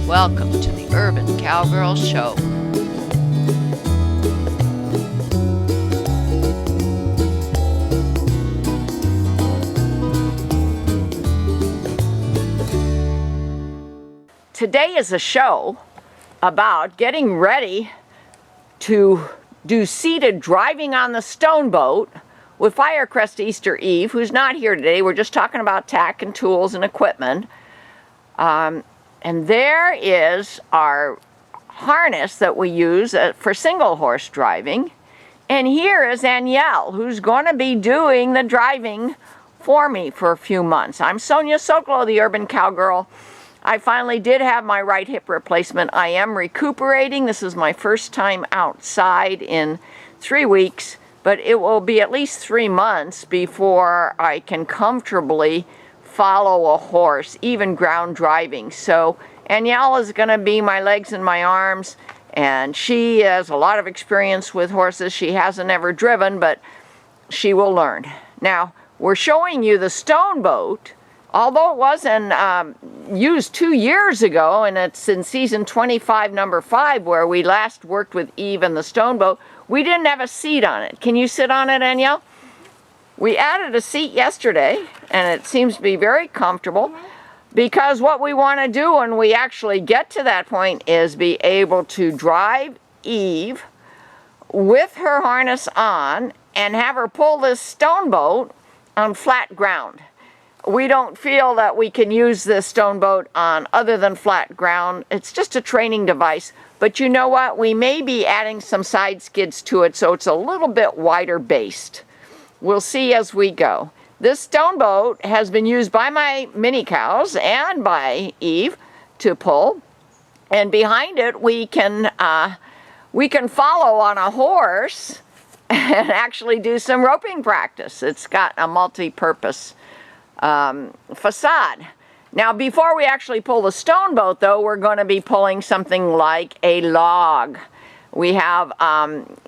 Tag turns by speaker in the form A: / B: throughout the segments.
A: Welcome to the Urban Cowgirl Show. Today is a show about getting ready to do seated driving on the stoneboat with Firecrest Easter Eve, who's not here today. We're just talking about tack and tools and equipment. And there is our harness that we use for single horse driving. And here is Danielle, who's going to be doing the driving for me for a few months. I'm Sonia Sokolow, the Urban Cowgirl. I finally did have my right hip replacement. I am recuperating. This is my first time outside in 3 weeks, but it will be at least 3 months before I can comfortably follow a horse, even ground driving. So Danielle is going to be my legs and my arms, and she has a lot of experience with horses. She hasn't ever driven, but she will learn. Now, we're showing you the stoneboat. Although it wasn't used 2 years ago, and it's in season 25, number 5, where we last worked with Eve and the stoneboat, we didn't have a seat on it. Can you sit on it, Danielle? We added a seat yesterday, and it seems to be very comfortable, because what we want to do when we actually get to that point is be able to drive Eve with her harness on and have her pull this stoneboat on flat ground. We don't feel that we can use this stoneboat on other than flat ground. It's just a training device. But you know what? We may be adding some side skids to it, so it's a little bit wider based. We'll see as we go. This stoneboat has been used by my mini cows and by Eve to pull. And behind it, we can follow on a horse and actually do some roping practice. It's got a multi-purpose facade. Now, before we actually pull the stoneboat, though, we're going to be pulling something like a log. We have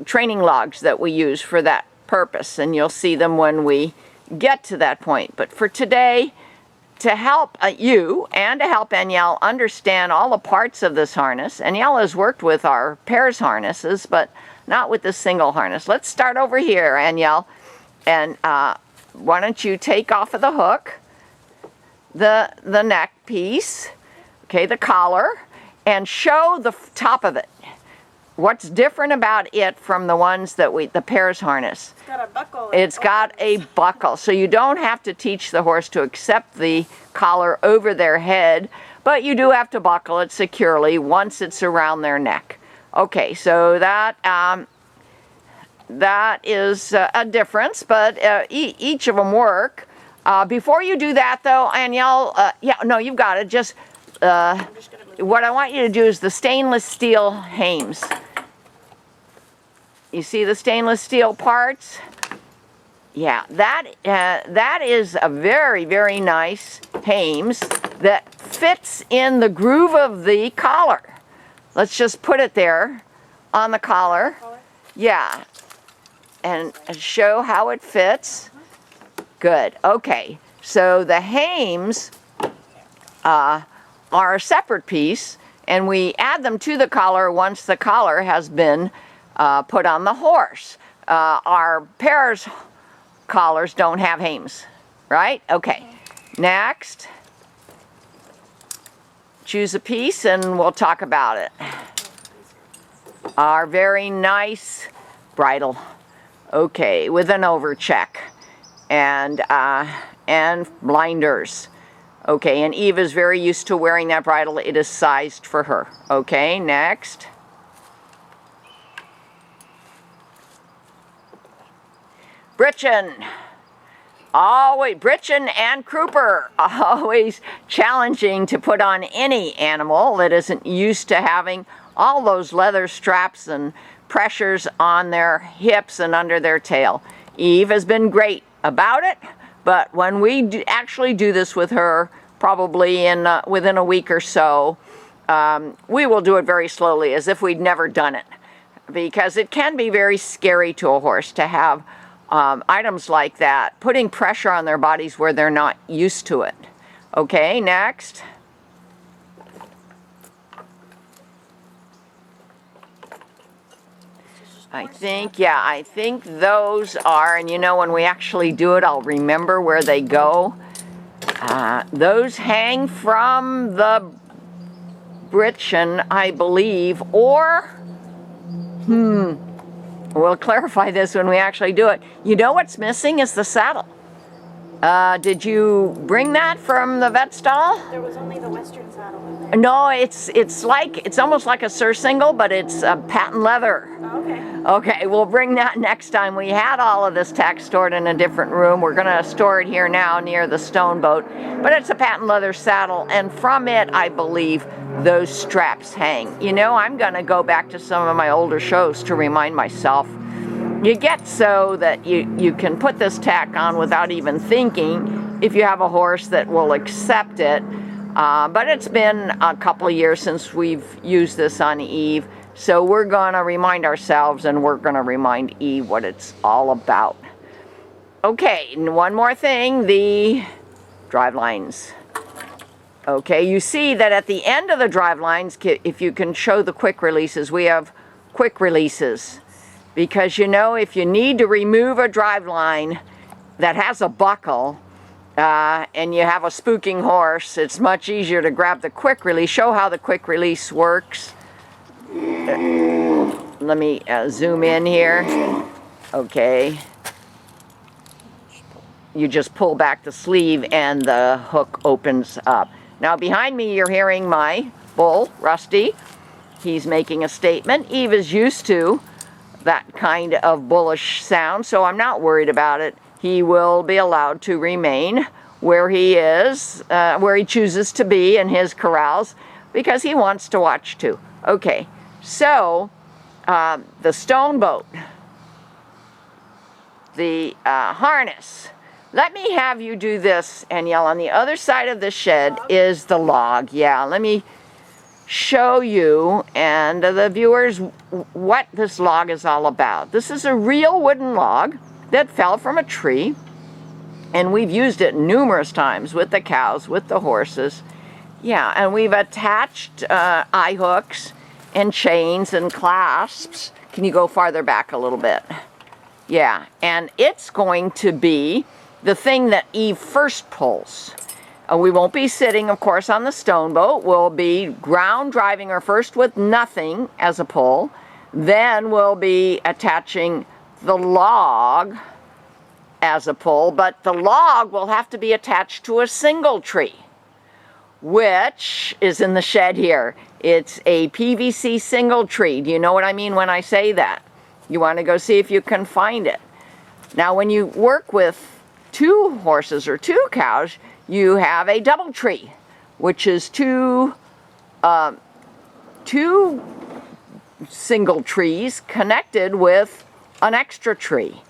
A: training logs that we use for that purpose, and you'll see them when we get to that point. But for today, to help you and to help Danielle understand all the parts of this harness, Danielle has worked with our pairs harnesses, but not with the single harness. Let's start over here, Danielle, and why don't you take off of the hook the neck piece, okay, the collar, and show the top of it. What's different about it from the ones that the pairs harness?
B: It's got a buckle.
A: It's got a buckle, so you don't have to teach the horse to accept the collar over their head, but you do have to buckle it securely once it's around their neck. Okay, so that is a difference, but each of them work. Before you do that, though, Danielle, you've got it. Just what I want you to do is the stainless steel hames. You see the stainless steel parts? Yeah, that is a very, very nice hames that fits in the groove of the collar. Let's just put it there on the collar. Yeah, and show how it fits. Good. Okay, so the hames are a separate piece, and we add them to the collar once the collar has been put on the horse. Our pairs collars don't have hames, right? Okay. Next, choose a piece and we'll talk about it. Our very nice bridle, okay, with an overcheck and blinders. Okay, and Eve is very used to wearing that bridle. It is sized for her. Okay, next. Britchin. Britchin and crupper. Always challenging to put on any animal that isn't used to having all those leather straps and pressures on their hips and under their tail. Eve has been great about it, but when we actually do this with her, probably within a week or so, we will do it very slowly, as if we'd never done it, because it can be very scary to a horse to have items like that, putting pressure on their bodies where they're not used to it. Okay, next. I think those are, and you know, when we actually do it, I'll remember where they go. Those hang from the britchen, I believe, or, we'll clarify this when we actually do it. You know what's missing is the saddle. Did you bring that from the vet stall?
B: There was only the western saddle in there.
A: No, it's almost like a surcingle, but it's patent leather.
B: Oh, okay.
A: Okay, we'll bring that next time. We had all of this tack stored in a different room. We're gonna store it here now near the stone boat, but it's a patent leather saddle, and from it, I believe, those straps hang. You know, I'm gonna go back to some of my older shows to remind myself. You get so that you can put this tack on without even thinking if you have a horse that will accept it. But it's been a couple of years since we've used this on Eve, so we're going to remind ourselves and we're going to remind Eve what it's all about. Okay, and one more thing, the drive lines. Okay, you see that at the end of the drive lines, if you can show the quick releases, we have quick releases. Because you know, if you need to remove a drive line that has a buckle and you have a spooking horse, it's much easier to grab the quick release. Show how the quick release works. Let me zoom in here. Okay. You just pull back the sleeve and the hook opens up. Now behind me you're hearing my bull, Rusty. He's making a statement. Eve is used to that kind of bullish sound, so I'm not worried about it. He will be allowed to remain where he is, where he chooses to be in his corrals, because he wants to watch too. Okay, so the stone boat, the harness. Let me have you do this, Danielle. On the other side of the shed is the log. Yeah, let me show you and the viewers what this log is all about. This is a real wooden log that fell from a tree, and we've used it numerous times with the cows, with the horses. Yeah, and we've attached eye hooks and chains and clasps. Can you go farther back a little bit? Yeah, and it's going to be the thing that Eve first pulls. We won't be sitting, of course, on the stone boat. We'll be ground driving her first with nothing as a pull. Then we'll be attaching the log as a pull, but the log will have to be attached to a single tree, which is in the shed here. It's a PVC single tree. Do you know what I mean when I say that? You want to go see if you can find it. Now, when you work with 2 horses or 2 cows, you have a double tree, which is two single trees connected with an extra tree.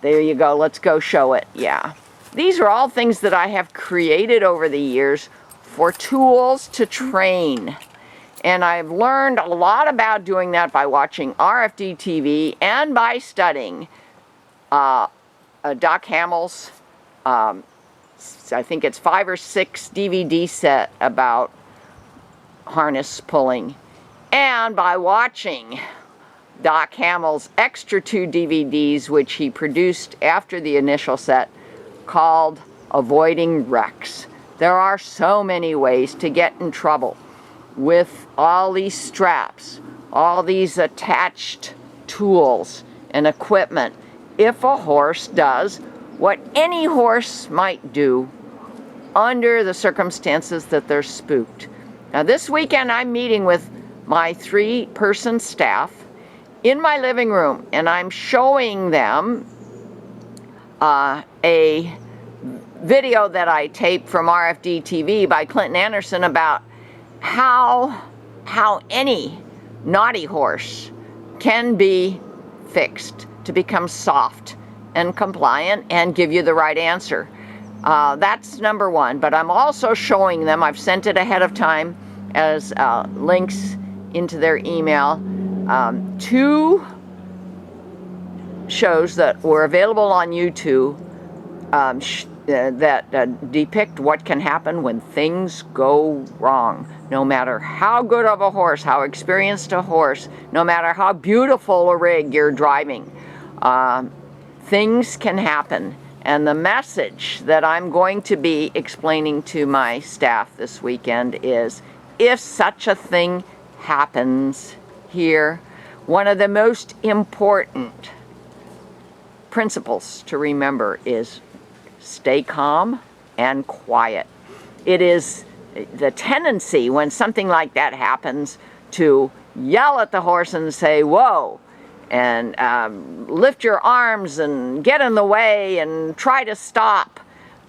A: There you go. Let's go show it. Yeah. These are all things that I have created over the years for tools to train. And I've learned a lot about doing that by watching RFD TV and by studying Doc Hamill's I think it's 5 or 6 DVD set about harness pulling, and by watching Doc Hamill's extra 2 DVDs, which he produced after the initial set, called Avoiding Wrecks. There are so many ways to get in trouble with all these straps, all these attached tools and equipment, if a horse does what any horse might do under the circumstances that they're spooked. Now this weekend I'm meeting with my 3-person staff in my living room, and I'm showing them a video that I taped from RFD TV by Clinton Anderson about how any naughty horse can be fixed to become soft and compliant and give you the right answer. That's number 1, but I'm also showing them, I've sent it ahead of time as links into their email, 2 shows that were available on YouTube that depict what can happen when things go wrong. No matter how good of a horse, how experienced a horse, no matter how beautiful a rig you're driving, things can happen. And the message that I'm going to be explaining to my staff this weekend is, if such a thing happens here, one of the most important principles to remember is stay calm and quiet. It is the tendency when something like that happens to yell at the horse and say, whoa, and lift your arms and get in the way and try to stop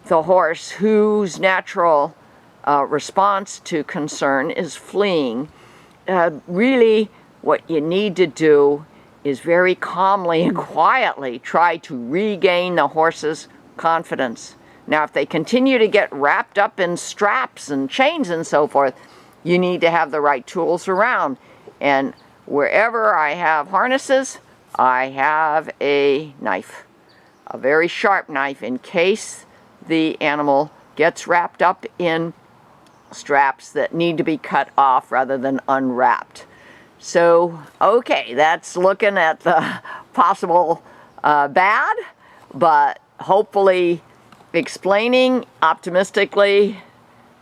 A: the horse whose natural response to concern is fleeing. Really, what you need to do is very calmly and quietly try to regain the horse's confidence. Now, if they continue to get wrapped up in straps and chains and so forth, you need to have the right tools around. And wherever I have harnesses, I have a knife, a very sharp knife, in case the animal gets wrapped up in straps that need to be cut off rather than unwrapped. So, okay, that's looking at the possible bad, but hopefully explaining optimistically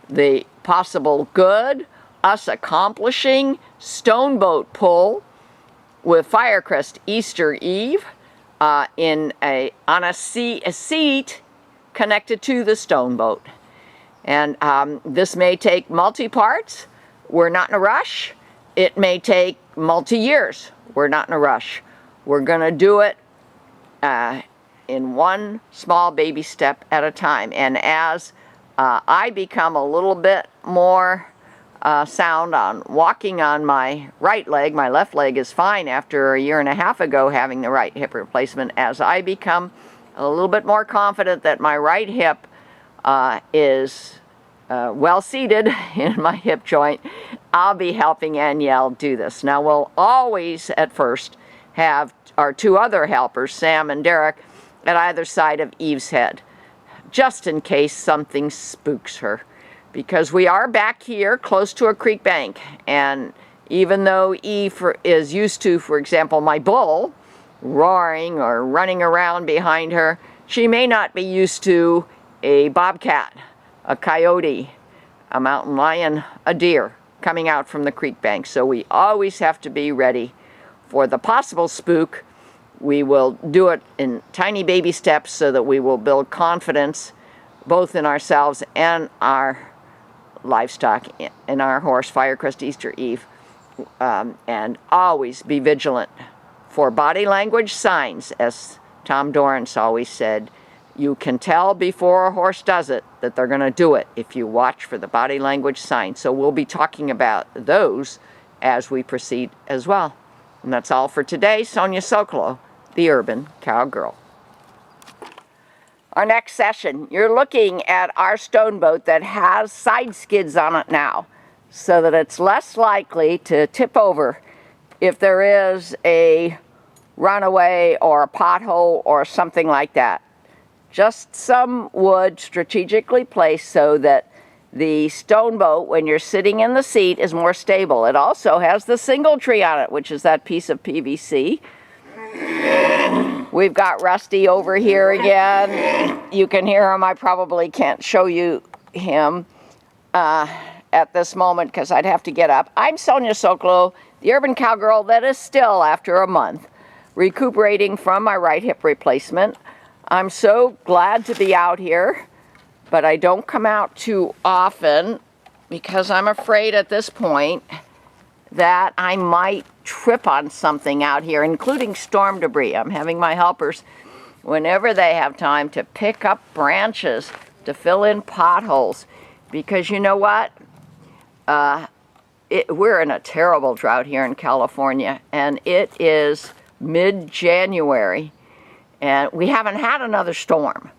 A: the possible good, us accomplishing stoneboat pull with Firecrest Easter Eve on a seat connected to the stoneboat. And this may take multi-parts. We're not in a rush. It may take multi-years. We're not in a rush. We're going to do it in one small baby step at a time. And as I become a little bit more sound on walking on my right leg, my left leg is fine after a year and a half ago having the right hip replacement. As I become a little bit more confident that my right hip is well seated in my hip joint, I'll be helping Anielle do this. Now, we'll always at first have our two other helpers, Sam and Derek, at either side of Eve's head, just in case something spooks her. Because we are back here close to a creek bank, and even though Eve is used to, for example, my bull roaring or running around behind her, she may not be used to a bobcat, a coyote, a mountain lion, a deer coming out from the creek bank. So we always have to be ready for the possible spook. We will do it in tiny baby steps so that we will build confidence both in ourselves and our livestock, in our horse, Firecrest Easter Eve, and always be vigilant for body language signs. As Tom Dorrance always said, you can tell before a horse does it that they're going to do it if you watch for the body language signs. So we'll be talking about those as we proceed as well. And that's all for today. Sonia Sokolow, the Urban Cowgirl. Our next session, you're looking at our stone boat that has side skids on it now, so that it's less likely to tip over if there is a runaway or a pothole or something like that. Just some wood strategically placed so that the stone boat, when you're sitting in the seat, is more stable. It also has the single tree on it, which is that piece of PVC. We've got Rusty over here again. You can hear him. I probably can't show you him at this moment because I'd have to get up. I'm Sonia Sokolow, the Urban Cowgirl that is still, after a month, recuperating from my right hip replacement. I'm so glad to be out here, but I don't come out too often because I'm afraid at this point that I might trip on something out here, including storm debris. I'm having my helpers, whenever they have time, to pick up branches to fill in potholes, because you know what? We're in a terrible drought here in California, and it is mid-January, and we haven't had another storm,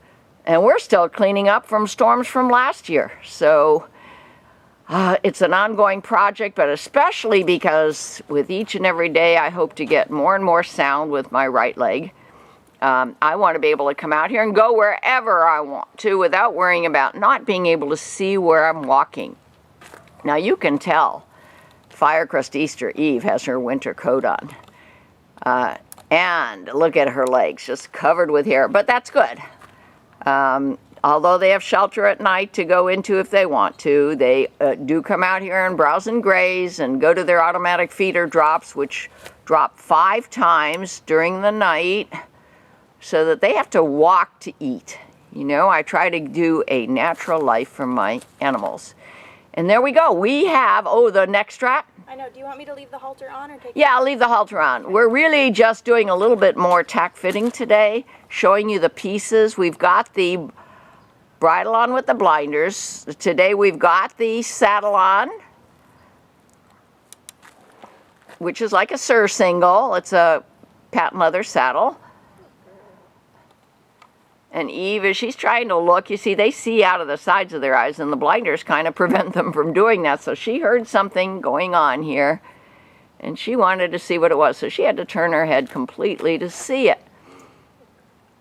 A: and we're still cleaning up from storms from last year. So it's an ongoing project, but especially because with each and every day I hope to get more and more sound with my right leg. I want to be able to come out here and go wherever I want to without worrying about not being able to see where I'm walking. Now you can tell Firecrest Easter Eve has her winter coat on. And look at her legs, just covered with hair, but that's good. Although they have shelter at night to go into if they want to, they do come out here and browse and graze and go to their automatic feeder drops, which drop 5 times during the night, so that they have to walk to eat. You know, I try to do a natural life for my animals. And there we go. We have, the neck strap.
B: I know. Do you want me to leave the halter on or take it?
A: Yeah, I'll leave the halter on. We're really just doing a little bit more tack fitting today, showing you the pieces. We've got the bridle on with the blinders. Today we've got the saddle on, which is like a surcingle. It's a patent leather saddle. And Eve, as she's trying to look, you see, they see out of the sides of their eyes, and the blinders kind of prevent them from doing that. So she heard something going on here, and she wanted to see what it was. So she had to turn her head completely to see it.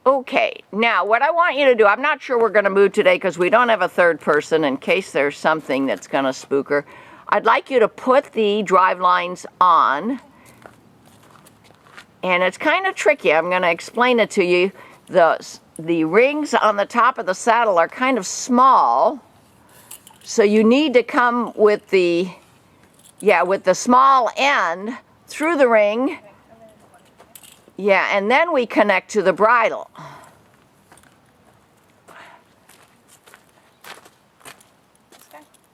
A: Okay, now what I want you to do, I'm not sure we're going to move today because we don't have a third person in case there's something that's going to spook her. I'd like you to put the drive lines on, and it's kind of tricky. I'm going to explain it to you. The rings on the top of the saddle are kind of small, so you need to come with the small end through the ring. Yeah, and then we connect to the bridle.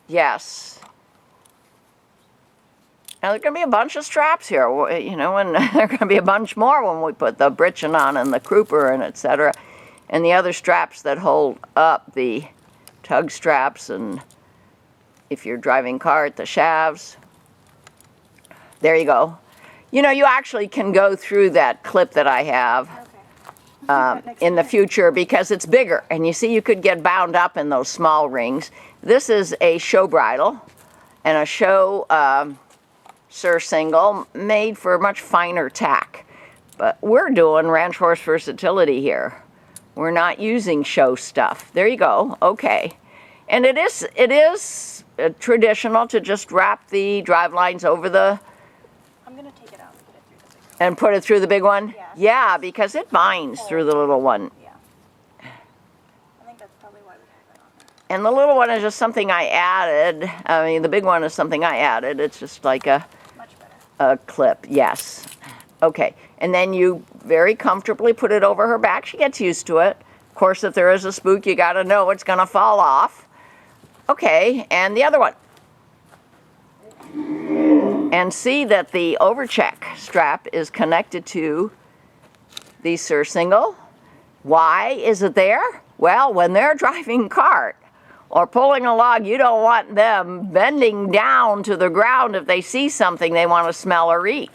A: Yes. Now there's going to be a bunch of straps here, you know, and there's going to be a bunch more when we put the britchin on and the crooper and etc. And the other straps that hold up the tug straps, and if you're driving cart, the shafts. There you go. You know, you actually can go through that clip that I have in the future because it's bigger. And you see, you could get bound up in those small rings. This is a show bridle and a show surcingle made for much finer tack. But we're doing ranch horse versatility here. We're not using show stuff. There you go. Okay. And it is traditional to just wrap the drive lines over the...
B: I'm going to take it out and put it through the big one.
A: And put it through the big one?
B: Yeah.
A: Yeah, because it binds through the little one.
B: Yeah. I think that's probably why we have it on there.
A: And the little one is just something I added. I mean, the big one is something I added. It's just like a clip. Yes. Okay. And then you very comfortably put it over her back. She gets used to it. Of course, if there is a spook, you got to know it's going to fall off. Okay. And the other one. And see that the overcheck strap is connected to the surcingle. Why is it there? Well, when they're driving cart or pulling a log, you don't want them bending down to the ground if they see something they want to smell or eat.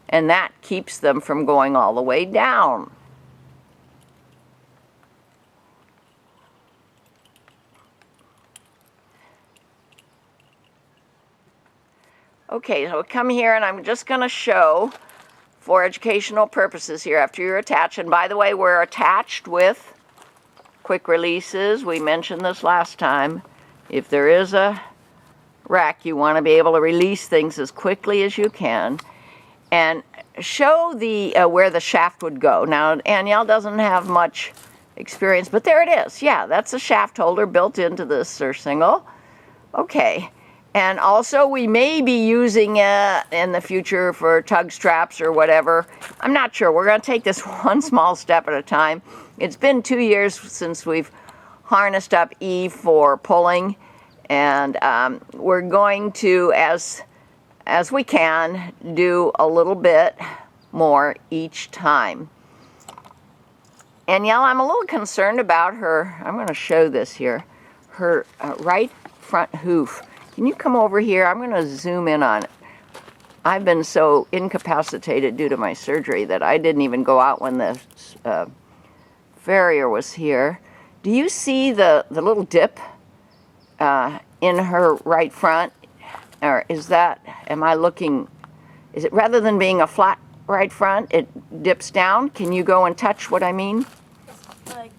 A: And that keeps them from going all the way down. Okay, so come here and I'm just going to show for educational purposes here after you're attached. And by the way, we're attached with quick releases. We mentioned this last time. If there is a wreck, you want to be able to release things as quickly as you can. And show the where the shaft would go. Now, Anielle doesn't have much experience, but there it is. Yeah, that's a shaft holder built into this surcingle. Okay. And also, we may be using it in the future for tug straps or whatever. I'm not sure. We're going to take this one small step at a time. It's been 2 years since we've harnessed up Eve for pulling. And we're going to, as we can, do a little bit more each time. Anielle, I'm a little concerned about her. I'm going to show this here. Her right front hoof. Can you come over here? I'm going to zoom in on it. I've been so incapacitated due to my surgery that I didn't even go out when the farrier was here. Do you see the little dip in her right front? Or is that, am I looking, is it rather than being a flat right front, it dips down. Can you go and touch what I mean?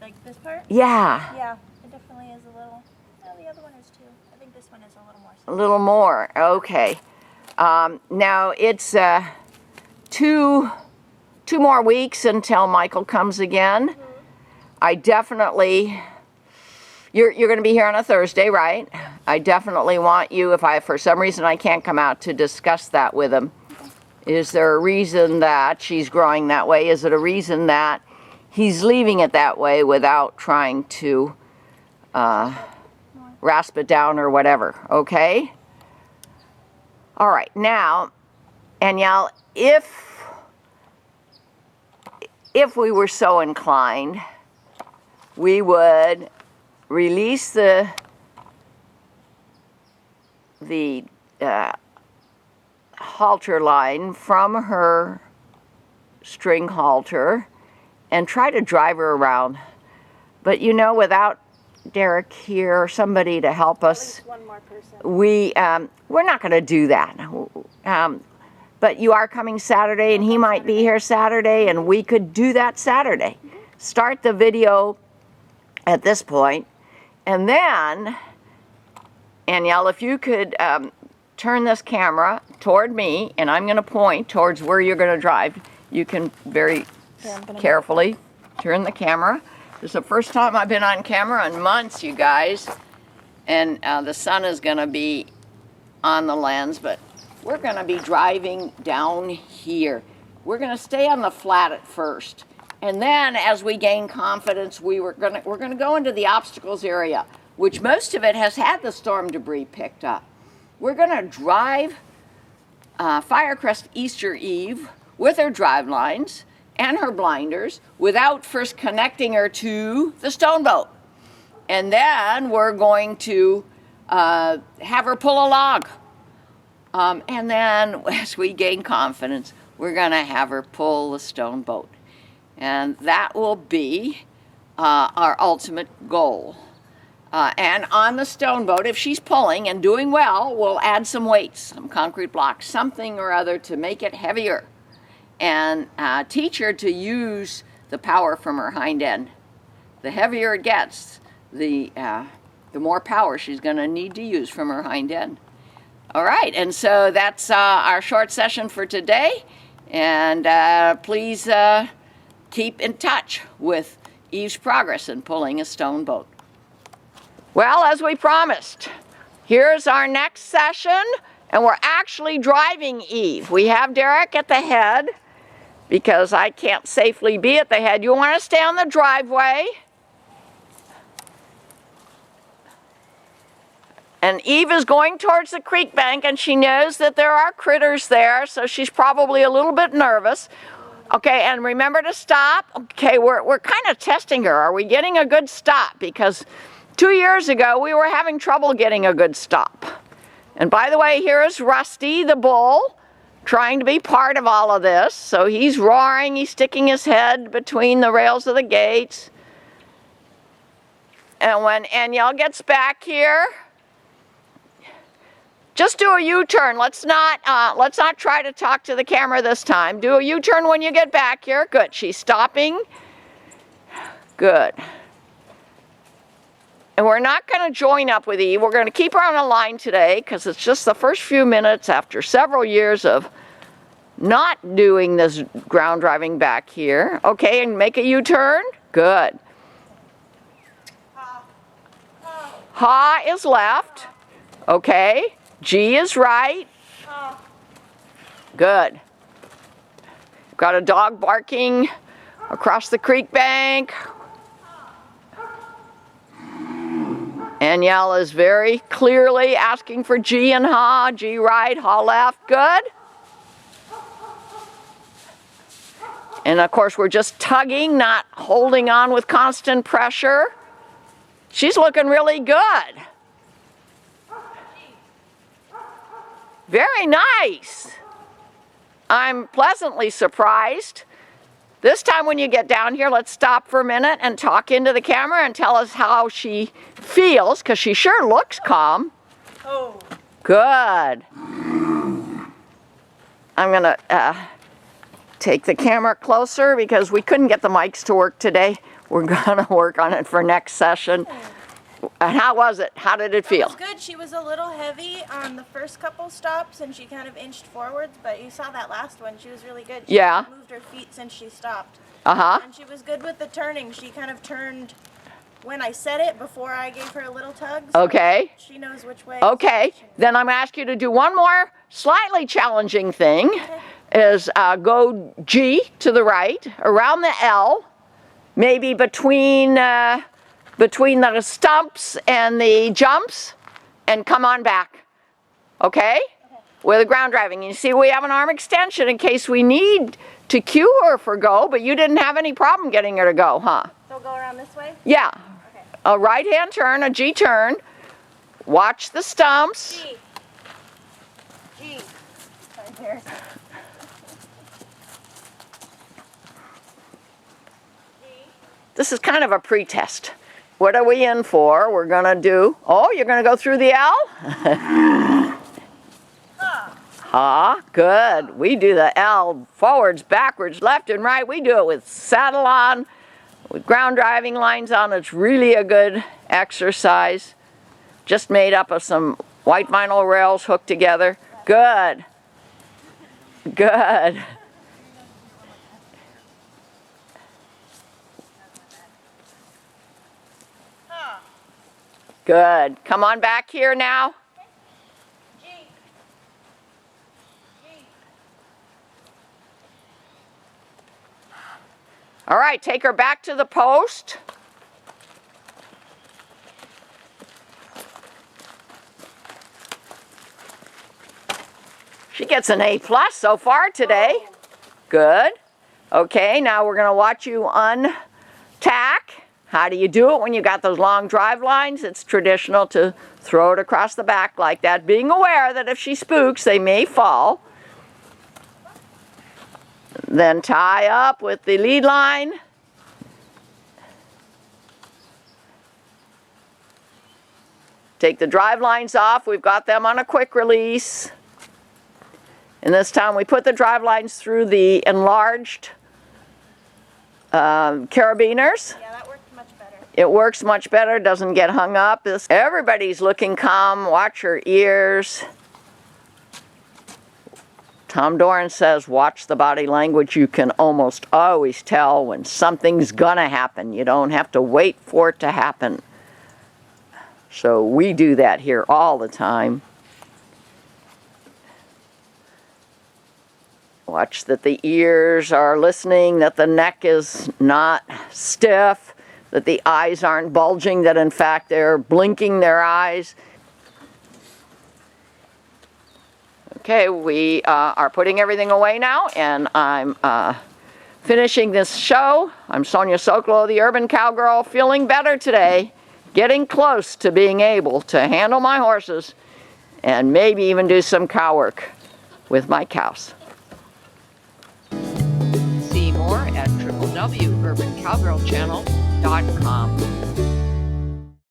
B: Like this part?
A: Yeah.
B: Yeah, it definitely is a little. No, the other one is too. I think this one is a little more.
A: A little more, okay. Now it's two more weeks until Michael comes again.
B: Mm-hmm.
A: I definitely, you're going to be here on a Thursday, right? I definitely want you, if for some reason I can't come out, to discuss that with him. Okay. Is there a reason that she's growing that way? Is it a reason that he's leaving it that way without trying to rasp it down or whatever, okay? All right, now, Anielle, if we were so inclined, we would release the halter line from her string halter and try to drive her around. But you know, without Derek here or somebody to help us,
B: At least one more person.
A: we're not going to do that. But you are coming Saturday, and he might be here Saturday, and we could do that Saturday. Mm-hmm. Start the video at this point, and then, Anielle, if you could turn this camera toward me, and I'm going to point towards where you're going to drive. You can very carefully turn the camera. This is the first time I've been on camera in months, you guys, and the sun is going to be on the lens, but we're going to be driving down here. We're going to stay on the flat at first, and then as we gain confidence, we're going to go into the obstacles area, which most of it has had the storm debris picked up. We're going to drive Firecrest Easter Eve with her drive lines and her blinders without first connecting her to the stoneboat. And then we're going to have her pull a log. And then as we gain confidence, we're going to have her pull the stoneboat. And that will be our ultimate goal. And on the stoneboat, if she's pulling and doing well, we'll add some weights, some concrete blocks, something or other to make it heavier. And teach her to use the power from her hind end. The heavier it gets, the more power she's going to need to use from her hind end. All right, and so that's our short session for today. And please keep in touch with Eve's progress in pulling a stone boat. Well, as we promised, here's our next session, and we're actually driving Eve. We have Derek at the head, because I can't safely be at the head. You want to stay on the driveway. And Eve is going towards the creek bank, and she knows that there are critters there, so she's probably a little bit nervous. Okay, and remember to stop. Okay, we're kind of testing her. Are we getting a good stop? Because 2 years ago, we were having trouble getting a good stop. And by the way, here is Rusty, the bull, trying to be part of all of this. So he's roaring, he's sticking his head between the rails of the gates. And when Anielle gets back here, just do a U-turn. Let's not try to talk to the camera this time. Do a U-turn when you get back here. Good, she's stopping. Good. And we're not going to join up with Eve. We're going to keep her on a line today because it's just the first few minutes after several years of not doing this ground driving back here. Okay, and make a U-turn. Good. Ha is left. Okay. G is right. Good. Got a dog barking across the creek bank. Anielle is very clearly asking for G and Ha. G right, Ha left. Good. And of course we're just tugging, not holding on with constant pressure. She's looking really good. Very nice. I'm pleasantly surprised. This time when you get down here, let's stop for a minute and talk into the camera and tell us how she feels, because she sure looks calm.
B: Oh.
A: Good. I'm going to take the camera closer because we couldn't get the mics to work today. We're gonna work on it for next session. And how was it? How did it feel?
B: It was good. She was a little heavy on the first couple stops and she kind of inched forwards, but you saw that last one. She was really good. She
A: Yeah.
B: moved her feet since she stopped.
A: Uh-huh.
B: And she was good with the turning. She kind of turned when I said it before I gave her a little tug. So
A: Okay.
B: she knows which way.
A: Okay. Then I'm gonna ask you to do one more slightly challenging thing. Is go G to the right, around the L, maybe between the stumps and the jumps, and come on back. Okay? With a ground driving. You see we have an arm extension in case we need to cue her for go, but you didn't have any problem getting her to go, huh?
B: So go around this way?
A: Yeah.
B: Okay.
A: A right hand turn, a G turn. Watch the stumps.
B: G. G. Sorry, Paris.
A: This is kind of a pretest. What are we in for? We're gonna do, oh, you're gonna go through the L? Ha, good. We do the L forwards, backwards, left and right. We do it with saddle on, with ground driving lines on. It's really a good exercise. Just made up of some white vinyl rails hooked together. Good. Good. Good. Come on back here now.
B: G. G.
A: All right, take her back to the post. She gets an A+ so far today. Good. Okay, now we're going to watch you untack. How do you do it when you got those long drive lines? It's traditional to throw it across the back like that, being aware that if she spooks, they may fall. Then tie up with the lead line. Take the drive lines off. We've got them on a quick release. And this time we put the drive lines through the enlarged carabiners.
B: Yeah, that worked much better.
A: It works much better, doesn't get hung up. Everybody's looking calm. Watch her ears. Tom Doran says, watch the body language. You can almost always tell when something's gonna happen. You don't have to wait for it to happen. So we do that here all the time. Watch that the ears are listening, that the neck is not stiff, that the eyes aren't bulging, that in fact they're blinking their eyes. Okay, we are putting everything away now, and I'm finishing this show. I'm Sonia Sokolow, the Urban Cowgirl, feeling better today, getting close to being able to handle my horses and maybe even do some cow work with my cows. See more at www.urbancowgirlchannel.com.